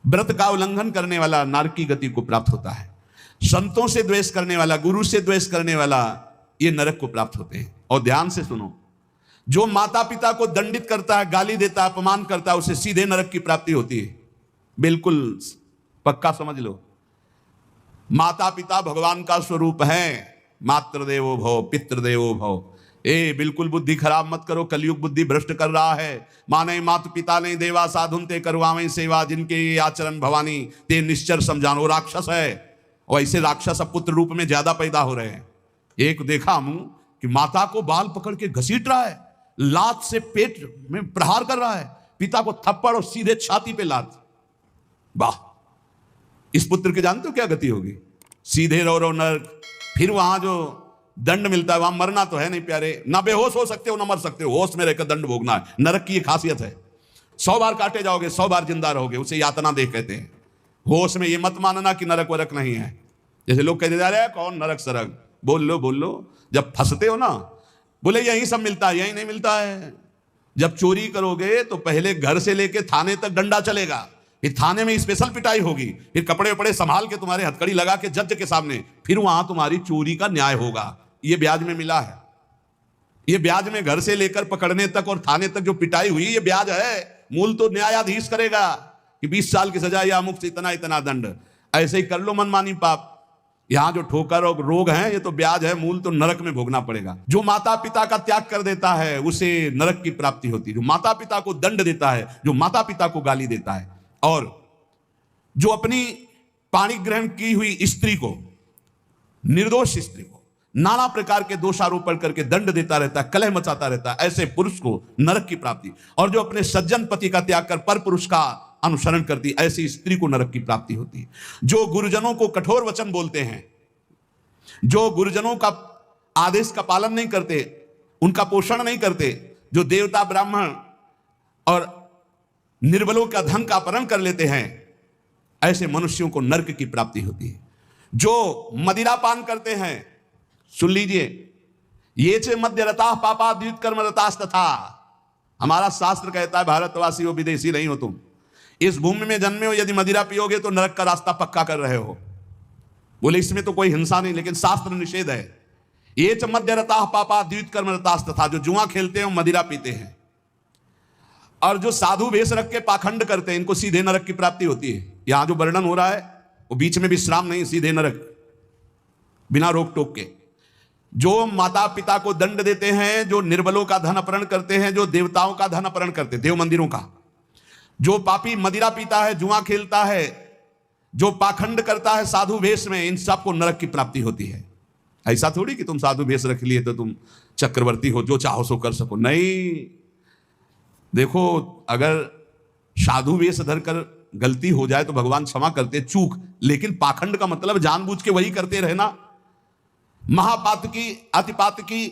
व्रत का उल्लंघन करने वाला नरक की गति को प्राप्त होता है। संतों से द्वेष करने वाला, गुरु से द्वेष करने वाला, ये नरक को प्राप्त होते हैं। और ध्यान से सुनो, जो माता पिता को दंडित करता है, गाली देता है, अपमान करता है, उसे सीधे नरक की प्राप्ति होती है। बिल्कुल पक्का समझ लो। माता पिता भगवान का स्वरूप है। मातृदेवो भव पितृदेवो भव। बिल्कुल बुद्धि खराब मत करो, कलयुग बुद्धि भ्रष्ट कर रहा है। माने माता पिता ने देवा साधुन ते करवावें सेवा, जिनके आचरण भवानी ते निश्चर समझानो। राक्षस है, और ऐसे राक्षस पुत्र रूप में ज्यादा पैदा हो रहे हैं। एक देखा हूं कि माता को बाल पकड़ के घसीट रहा है, लात से पेट में प्रहार कर रहा है, पिता को थप्पड़ और सीधे छाती पे लात। वाह, इस पुत्र के जानते हो क्या गति होगी? सीधे रो नरक। फिर वहां जो दंड मिलता है, वहां मरना तो है नहीं प्यारे, ना बेहोश हो सकते हो ना मर सकते हो, होश में रहकर दंड भोगना है। नरक की ये खासियत है। 100 बार काटे जाओगे, 100 बार जिंदा रहोगे, उसे यातना देह कहते हैं। होश में ये मत मानना कि नरक वरक नहीं है। जैसे लोग कहते जा रहे हैं कौन नरक सरक, बोल लो। जब फंसते हो ना, बोले यही सब मिलता है, यही नहीं मिलता है। जब चोरी करोगे तो पहले घर से लेके थाने तक डंडा चलेगा, फिर थाने में स्पेशल पिटाई होगी, फिर कपड़े वपड़े संभाल के तुम्हारे हथकड़ी लगा के जज के सामने, फिर वहां तुम्हारी चोरी का न्याय होगा। ये ब्याज में मिला है। ये ब्याज में घर से लेकर पकड़ने तक और थाने तक जो पिटाई हुई, ये ब्याज है। मूल तो न्यायाधीश करेगा कि 20 साल की सजा या मुफ्त इतना इतना दंड। ऐसे ही कर लो मनमानी पाप। यहां जो ठोकर और रोग है, ये तो ब्याज है, मूल तो नरक में भोगना पड़ेगा। जो माता पिता का त्याग कर देता है, उसे नरक की प्राप्ति होती है। जो माता पिता को दंड देता है, जो माता पिता को गाली देता है, और जो अपनी पाणी ग्रहण की हुई स्त्री को, निर्दोष स्त्री को नाना प्रकार के दोषारोपण करके दंड देता रहता है, कलह मचाता रहता है, ऐसे पुरुष को नरक की प्राप्ति। और जो अपने सज्जन पति का त्याग कर पर पुरुष का अनुसरण करती, ऐसी स्त्री को नरक की प्राप्ति होती है। जो गुरुजनों को कठोर वचन बोलते हैं, जो गुरुजनों का आदेश का पालन नहीं करते, उनका पोषण नहीं करते, जो देवता ब्राह्मण और निर्बलों का धन का अपहरण कर लेते हैं, ऐसे मनुष्यों को नरक की प्राप्ति होती है। जो मदिरा पान करते हैं, सुन लीजिए, ये चे मध्यरता पापा द्वित कर्म रतास्तथा। हमारा शास्त्र कहता है भारतवासी हो, विदेशी नहीं हो तुम। इस भूमि में जन्मे हो, यदि मदिरा पियोगे तो नरक का रास्ता पक्का कर रहे हो। बोले इसमें तो कोई हिंसा नहीं, लेकिन शास्त्र निषेध है। ये च मध्यरता पापा द्वित कर्म रतास्तथा। जो जुआ खेलते हैं, मदिरा पीते हैं, और जो साधु वेश रख के पाखंड करते हैं, इनको सीधे नरक की प्राप्ति होती है। यहां जो वर्णन हो रहा है वो बीच में विश्राम नहीं, सीधे नरक, बिना रोक टोक के। जो माता पिता को दंड देते हैं, जो निर्बलों का धन अपहरण करते हैं, जो देवताओं का धन अपहरण करते हैं, देव मंदिरों का, जो पापी मदिरा पीता है, जुआ खेलता है, जो पाखंड करता है साधु वेश में, इन सबको नरक की प्राप्ति होती है। ऐसा थोड़ी कि तुम साधु वेश रख लिए तो तुम चक्रवर्ती हो, जो चाहो सो कर सको, नहीं। देखो, अगर साधु वेश धरकर गलती हो जाए तो भगवान क्षमा करते, चूक। लेकिन पाखंड का मतलब जानबूझ के वही करते रहना, महापातकी अतिपातकी,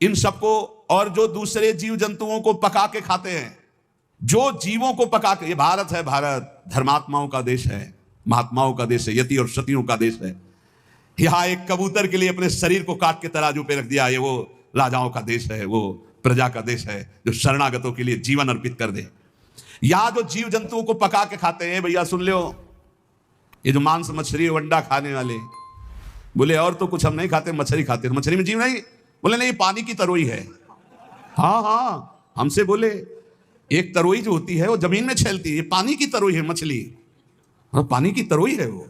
इन सबको। और जो दूसरे जीव जंतुओं को पका के खाते हैं, जो जीवों को पका के, ये भारत है, भारत धर्मात्माओं का देश है, महात्माओं का देश है, यति और सतियों का देश है। यहां एक कबूतर के लिए अपने शरीर को काट के तराजू पे रख दिया, ये वो राजाओं का देश है, वो प्रजा का देश है, जो शरणागतों के लिए जीवन अर्पित कर दे। यहां जो जीव जंतुओं को पका के खाते हैं, भैया सुन लो, ये जो मांस मछली अंडा खाने वाले, बोले और तो कुछ हम नहीं खाते, मछली खाते। मछली में जीव नहीं? बोले नहीं, पानी की तरोई है। हाँ, हमसे बोले एक तरोई जो होती है वो जमीन में छेलती है, ये पानी की तरोई है मछली। हाँ, पानी की तरोई है वो।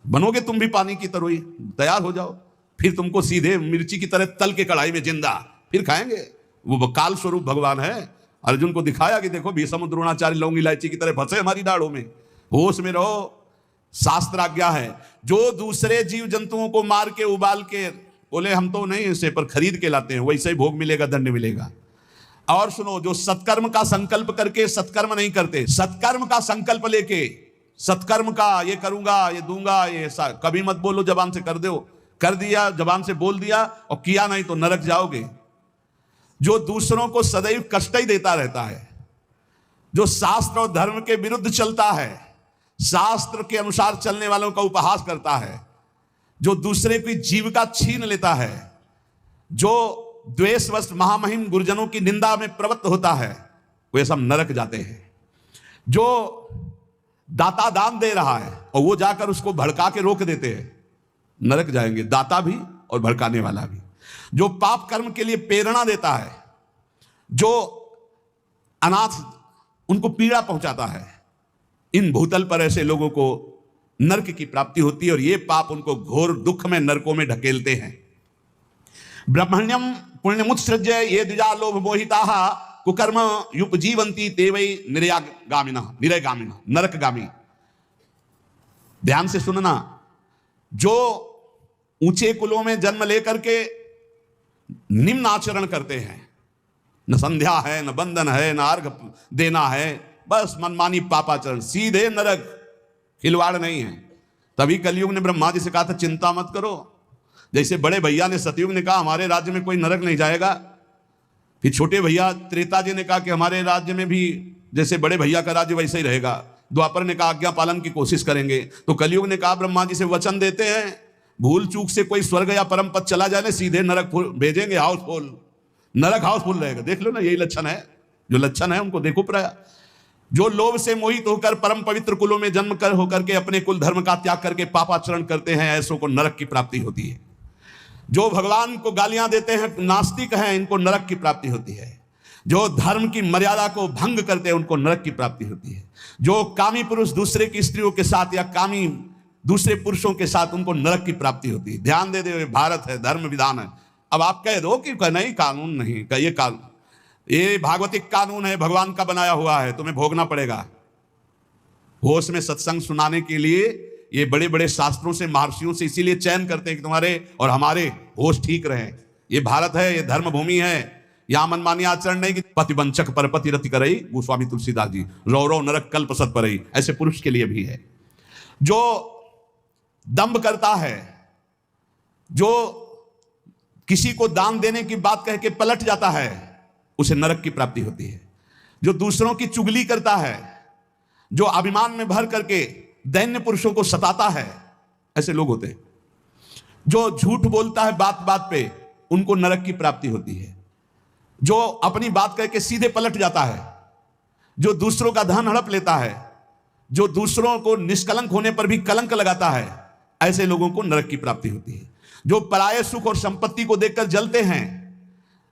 बनोगे तुम भी पानी की तरोई, तैयार हो जाओ, फिर तुमको सीधे मिर्ची की तरह तल के कढ़ाई में जिंदा फिर खाएंगे। वो काल स्वरूप भगवान है। अर्जुन को दिखाया कि देखो भीष्म द्रोणाचार्य लौंग इलायची की तरह फंसे हमारी दाढ़ों में, होश में रहो। शास्त्र आज्ञा है, जो दूसरे जीव जंतुओं को मार के उबाल के, बोले हम तो नहीं इसे पर खरीद के लाते हैं, वैसे ही भोग मिलेगा, दंड मिलेगा। और सुनो, जो सत्कर्म का संकल्प करके सत्कर्म नहीं करते, सत्कर्म का संकल्प लेके, सत्कर्म का ये करूंगा, ये दूंगा, ये ऐसा कभी मत बोलो, जबान से कर दो, कर दिया, जबान से बोल दिया और किया नहीं तो नरक जाओगे। जो दूसरों को सदैव कष्ट ही देता रहता है, जो शास्त्र और धर्म के विरुद्ध चलता है, शास्त्र के अनुसार चलने वालों का उपहास करता है, जो दूसरे की जीविका छीन लेता है, जो द्वेषवश महामहिम गुरुजनों की निंदा में प्रवृत्त होता है, वे सब नरक जाते हैं। जो दाता दान दे रहा है और वो जाकर उसको भड़का के रोक देते हैं, नरक जाएंगे, दाता भी और भड़काने वाला भी। जो पाप कर्म के लिए प्रेरणा देता है, जो अनाथ उनको पीड़ा पहुंचाता है, इन भूतल पर ऐसे लोगों को नरक की प्राप्ति होती है और ये पाप उनको घोर दुख में नरकों में ढकेलते हैं। ब्रह्मण्यम पुण्यमुत्सृज्य ये द्विजा लोभ मोहिताः कुकर्म युपजीवन्ति ते वै निरयगामिनः नरकगामी। ध्यान से सुनना, जो ऊंचे कुलों में जन्म लेकर के निम्न आचरण करते हैं, न संध्या है, न बंधन है, न अर्घ देना है, बस मनमानी पापाचरण, सीधे नरक, खिलवाड़ नहीं है। तभी कलयुग ने ब्रह्मा जी से कहा था चिंता मत करो। जैसे बड़े भैया ने सतयुग ने कहा हमारे राज्य में कोई नरक नहीं जाएगा, फिर छोटे भैया त्रेता जी ने कहा कि हमारे राज्य में भी जैसे बड़े भैया का राज्य वैसे ही रहेगा, द्वापर ने कहा आज्ञा पालन की कोशिश करेंगे, तो कलयुग ने कहा ब्रह्मा जी से वचन देते हैं भूल चूक से कोई स्वर्ग या परम पद चला जाए सीधे नरक भेजेंगे, हाउसफुल, नरक हाउसफुल रहेगा। देख लो ना, यही लक्षण है, जो लक्षण है उनको देखो प्राय। जो लोभ से मोहित होकर परम पवित्र कुलों में जन्म कर होकर के अपने कुल धर्म का त्याग करके पापाचरण करते हैं, ऐसों को नरक की प्राप्ति होती है। जो भगवान को गालियां देते हैं, नास्तिक हैं, इनको नरक की प्राप्ति होती है। जो धर्म की मर्यादा को भंग करते हैं उनको नरक की प्राप्ति होती है। जो कामी पुरुष दूसरे की स्त्रियों के साथ या कामी दूसरे पुरुषों के साथ, उनको नरक की प्राप्ति होती है। ध्यान दे दे, भारत है, धर्म विधान है। अब आप कह दो कि नहीं कानून नहीं, ये कानून, ये भागवतिक कानून है, भगवान का बनाया हुआ है, तुम्हें भोगना पड़ेगा। होश में सत्संग सुनाने के लिए ये बड़े बड़े शास्त्रों से, महर्षियों से इसीलिए चयन करते हैं कि तुम्हारे और हमारे होश ठीक रहे। ये भारत है, ये धर्म भूमि है, यहां मनमानी आचरण नहीं कि पतिवंचक पर पति रति करई, गोस्वामी तुलसीदास जी, रौरव नरक कल्प सत परई, ऐसे पुरुष के लिए भी है। जो दंभ करता है, जो किसी को दान देने की बात कह के पलट जाता है, उसे नरक की प्राप्ति होती है। जो दूसरों की चुगली करता है, जो अभिमान में भर करके दैन्य पुरुषों को सताता है, ऐसे लोग होते हैं। जो झूठ बोलता है बात बात पे, उनको नरक की प्राप्ति होती है। जो अपनी बात कह के सीधे पलट जाता है, जो दूसरों का धन हड़प लेता है, जो दूसरों को निष्कलंक होने पर भी कलंक लगाता है, ऐसे लोगों को नरक की प्राप्ति होती है। जो पराये सुख और संपत्ति को देखकर जलते हैं,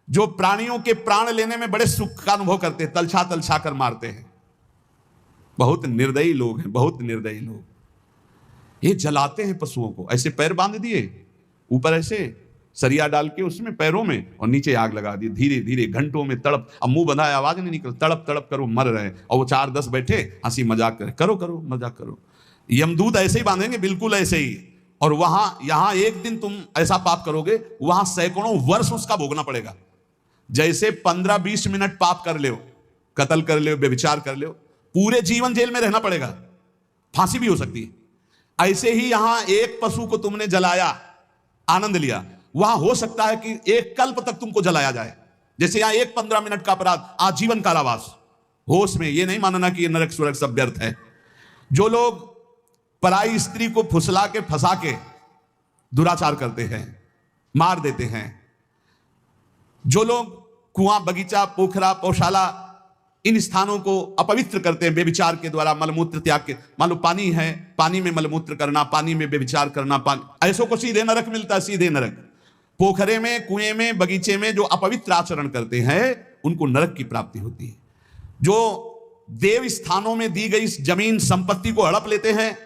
जो प्राणियों के प्राण लेने में बड़े सुख का अनुभव करते हैं, तलछा तलछा कर मारते हैं, बहुत निर्दयी लोग हैं, बहुत निर्दयी लोग। ये जलाते हैं पशुओं को, ऐसे पैर बांध दिए, ऊपर ऐसे सरिया डाल के उसमें पैरों में और नीचे आग लगा दी, धीरे धीरे घंटों में तड़प, अब मुंह बंधा है, आवाज नहीं निकल, तड़प तड़प कर वो मर रहे हैं, और वो 4-10 बैठे हंसी मजाक करे, करो करो मजाक करो। यमदूत ऐसे ही बांधेंगे, बिल्कुल ऐसे ही। और वहां यहां एक दिन तुम ऐसा पाप करोगे, वहां सैकड़ों वर्ष उसका भोगना पड़ेगा। जैसे 15-20 मिनट पाप कर ले, कत्ल कर ले, व्यभिचार कर ले, पूरे जीवन जेल में रहना पड़ेगा, फांसी भी हो सकती है। ऐसे ही यहां एक पशु को तुमने जलाया, आनंद लिया, वहां हो सकता है कि एक कल्प तक तुमको जलाया जाए। जैसे यहां एक 15 मिनट का अपराध, आजीवन कारावास। होश में ये नहीं मानना कि ये नरक स्वर्ग सब व्यर्थ है। जो लोग पराई स्त्री को फुसला के फंसा के दुराचार करते हैं, मार देते हैं, जो लोग कुआं, बगीचा, पोखरा, पौशाला, इन स्थानों को अपवित्र करते हैं व्यभिचार के द्वारा, मलमूत्र त्याग के, मान लो पानी है, पानी में मलमूत्र करना, पानी में व्यभिचार करना, ऐसों को सीधे नरक मिलता है, सीधे नरक। पोखरे में, कुएं में, बगीचे में जो अपवित्र आचरण करते हैं, उनको नरक की प्राप्ति होती है। जो देव स्थानों में दी गई जमीन संपत्ति को हड़प लेते हैं,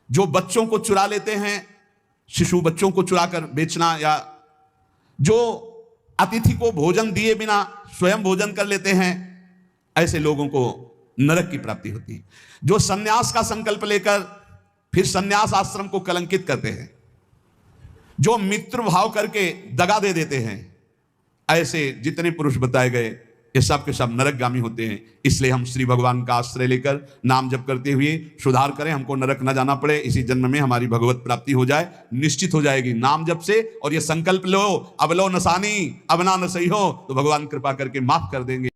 जो बच्चों को चुरा लेते हैं, शिशु बच्चों को चुरा कर बेचना, या जो अतिथि को भोजन दिए बिना स्वयं भोजन कर लेते हैं, ऐसे लोगों को नरक की प्राप्ति होती है। जो सन्यास का संकल्प लेकर फिर सन्यास आश्रम को कलंकित करते हैं, जो मित्र भाव करके दगा दे देते हैं, ऐसे जितने पुरुष बताए गए, ये सब के सब नरकगामी होते हैं। इसलिए हम श्री भगवान का आश्रय लेकर नाम जप करते हुए सुधार करें, हमको नरक न जाना पड़े, इसी जन्म में हमारी भगवत प्राप्ति हो जाए, निश्चित हो जाएगी नाम जप से। और ये संकल्प लो, अब लो नसानी, अब ना न सही हो, तो भगवान कृपा करके माफ कर देंगे।